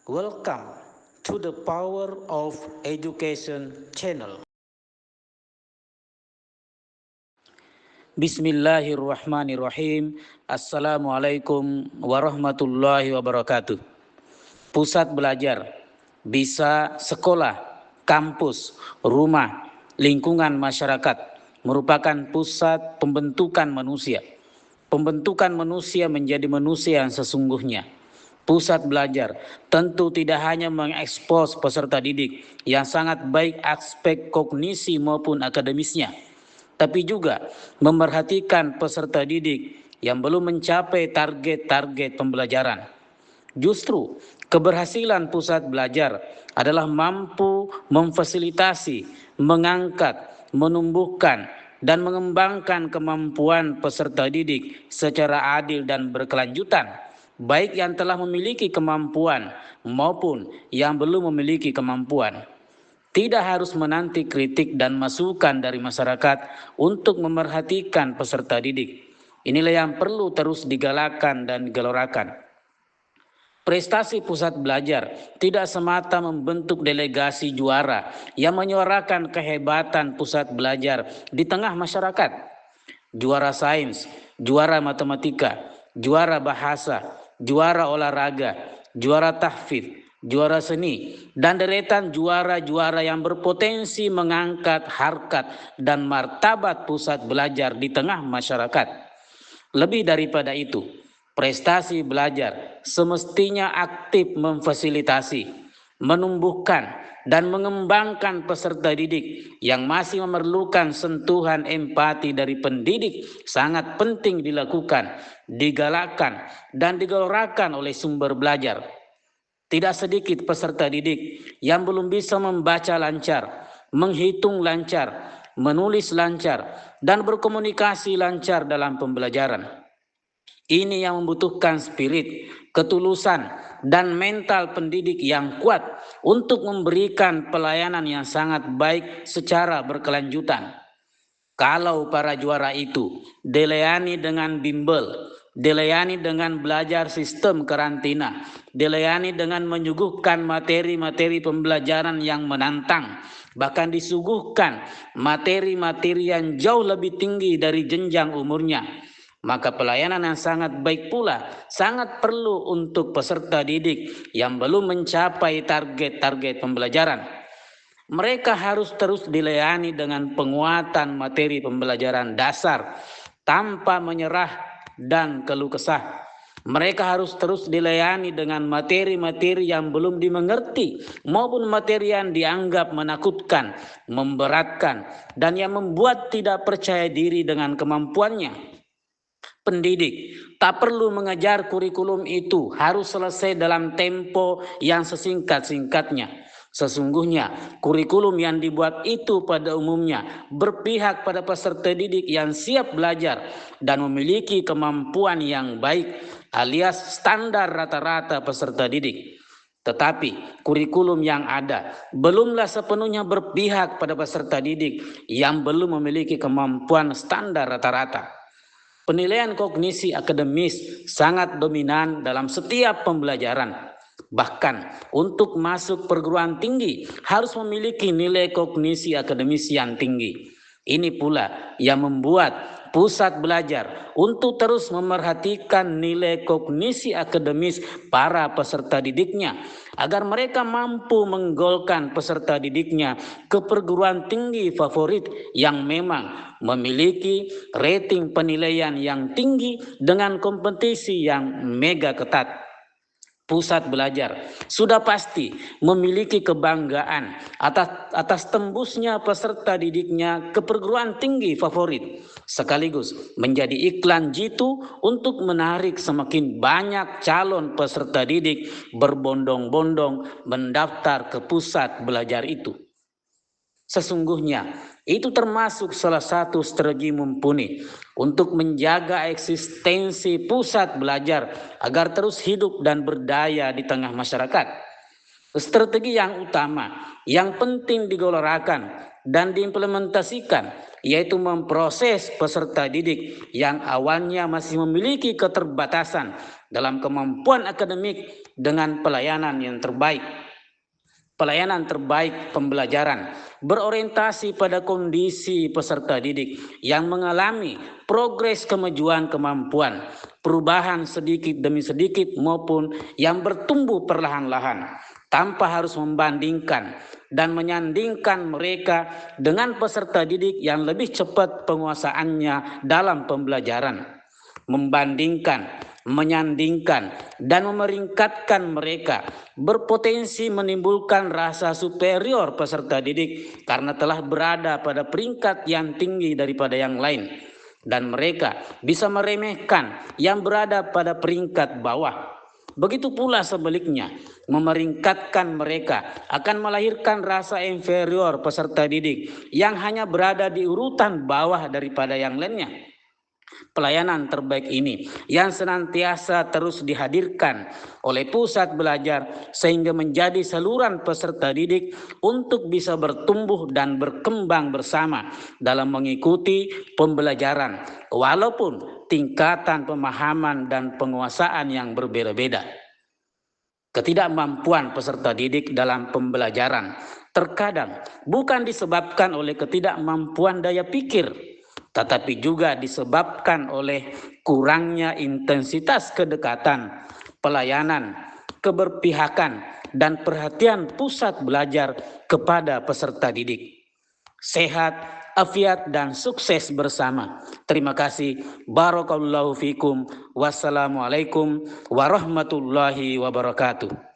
Welcome to the Power of Education channel. Bismillahirrahmanirrahim. Assalamualaikum warahmatullahi wabarakatuh. Pusat belajar bisa sekolah, kampus, rumah, lingkungan masyarakat merupakan pusat pembentukan manusia. Pembentukan manusia menjadi manusia yang sesungguhnya. Pusat belajar tentu tidak hanya mengekspos peserta didik yang sangat baik aspek kognisi maupun akademisnya, tapi juga memerhatikan peserta didik yang belum mencapai target-target pembelajaran. Justru keberhasilan pusat belajar adalah mampu memfasilitasi, mengangkat, menumbuhkan, dan mengembangkan kemampuan peserta didik secara adil dan berkelanjutan, baik yang telah memiliki kemampuan maupun yang belum memiliki kemampuan. Tidak harus menanti kritik dan masukan dari masyarakat untuk memerhatikan peserta didik. Inilah yang perlu terus digalakkan dan digelorakan. Prestasi pusat belajar tidak semata membentuk delegasi juara yang menyuarakan kehebatan pusat belajar di tengah masyarakat. Juara sains, juara matematika, juara bahasa, juara olahraga, juara tahfidz, juara seni, dan deretan juara-juara yang berpotensi mengangkat harkat dan martabat pusat belajar di tengah masyarakat. Lebih daripada itu, prestasi belajar semestinya aktif memfasilitasi, menumbuhkan, dan mengembangkan peserta didik yang masih memerlukan sentuhan empati dari pendidik sangat penting dilakukan, digalakkan, dan digelorakan oleh sumber belajar. Tidak sedikit peserta didik yang belum bisa membaca lancar, menghitung lancar, menulis lancar, dan berkomunikasi lancar dalam pembelajaran. Ini yang membutuhkan spirit, ketulusan, dan mental pendidik yang kuat untuk memberikan pelayanan yang sangat baik secara berkelanjutan. Kalau para juara itu dilayani dengan bimbel, dilayani dengan belajar sistem karantina, dilayani dengan menyuguhkan materi-materi pembelajaran yang menantang, bahkan disuguhkan materi-materi yang jauh lebih tinggi dari jenjang umurnya, maka pelayanan yang sangat baik pula sangat perlu untuk peserta didik yang belum mencapai target-target pembelajaran. Mereka harus terus dilayani dengan penguatan materi pembelajaran dasar tanpa menyerah dan keluh kesah. Mereka harus terus dilayani dengan materi-materi yang belum dimengerti maupun materi yang dianggap menakutkan, memberatkan, dan yang membuat tidak percaya diri dengan kemampuannya. Pendidik tak perlu mengejar kurikulum itu harus selesai dalam tempo yang sesingkat-singkatnya. Sesungguhnya kurikulum yang dibuat itu pada umumnya berpihak pada peserta didik yang siap belajar dan memiliki kemampuan yang baik alias standar rata-rata peserta didik. Tetapi kurikulum yang ada belumlah sepenuhnya berpihak pada peserta didik yang belum memiliki kemampuan standar rata-rata. Penilaian kognisi akademis sangat dominan dalam setiap pembelajaran. Bahkan untuk masuk perguruan tinggi harus memiliki nilai kognisi akademis yang tinggi. Ini pula yang membuat pusat belajar untuk terus memerhatikan nilai kognisi akademis para peserta didiknya agar mereka mampu menggolkan peserta didiknya ke perguruan tinggi favorit yang memang memiliki rating penilaian yang tinggi dengan kompetisi yang mega ketat. Pusat belajar sudah pasti memiliki kebanggaan atas tembusnya peserta didiknya ke perguruan tinggi favorit, sekaligus menjadi iklan jitu untuk menarik semakin banyak calon peserta didik berbondong-bondong mendaftar ke pusat belajar itu. Sesungguhnya itu termasuk salah satu strategi mumpuni untuk menjaga eksistensi pusat belajar agar terus hidup dan berdaya di tengah masyarakat. Strategi yang utama yang penting digelorakan dan diimplementasikan, yaitu memproses peserta didik yang awalnya masih memiliki keterbatasan dalam kemampuan akademik dengan pelayanan yang terbaik. Pelayanan terbaik pembelajaran berorientasi pada kondisi peserta didik yang mengalami progres kemajuan kemampuan, perubahan sedikit demi sedikit maupun yang bertumbuh perlahan-lahan, tanpa harus membandingkan dan menyandingkan mereka dengan peserta didik yang lebih cepat penguasaannya dalam pembelajaran. Membandingkan, menyandingkan, dan memeringkatkan mereka berpotensi menimbulkan rasa superior peserta didik karena telah berada pada peringkat yang tinggi daripada yang lain, dan mereka bisa meremehkan yang berada pada peringkat bawah. Begitu pula sebaliknya, memeringkatkan mereka akan melahirkan rasa inferior peserta didik yang hanya berada di urutan bawah daripada yang lainnya. Pelayanan terbaik ini yang senantiasa terus dihadirkan oleh pusat belajar sehingga menjadi saluran peserta didik untuk bisa bertumbuh dan berkembang bersama dalam mengikuti pembelajaran walaupun tingkatan pemahaman dan penguasaan yang berbeda-beda. Ketidakmampuan peserta didik dalam pembelajaran terkadang bukan disebabkan oleh ketidakmampuan daya pikir, tetapi juga disebabkan oleh kurangnya intensitas kedekatan, pelayanan, keberpihakan, dan perhatian pusat belajar kepada peserta didik. Sehat, afiat, dan sukses bersama. Terima kasih. Barakallahu fikum. Wassalamualaikum warahmatullahi wabarakatuh.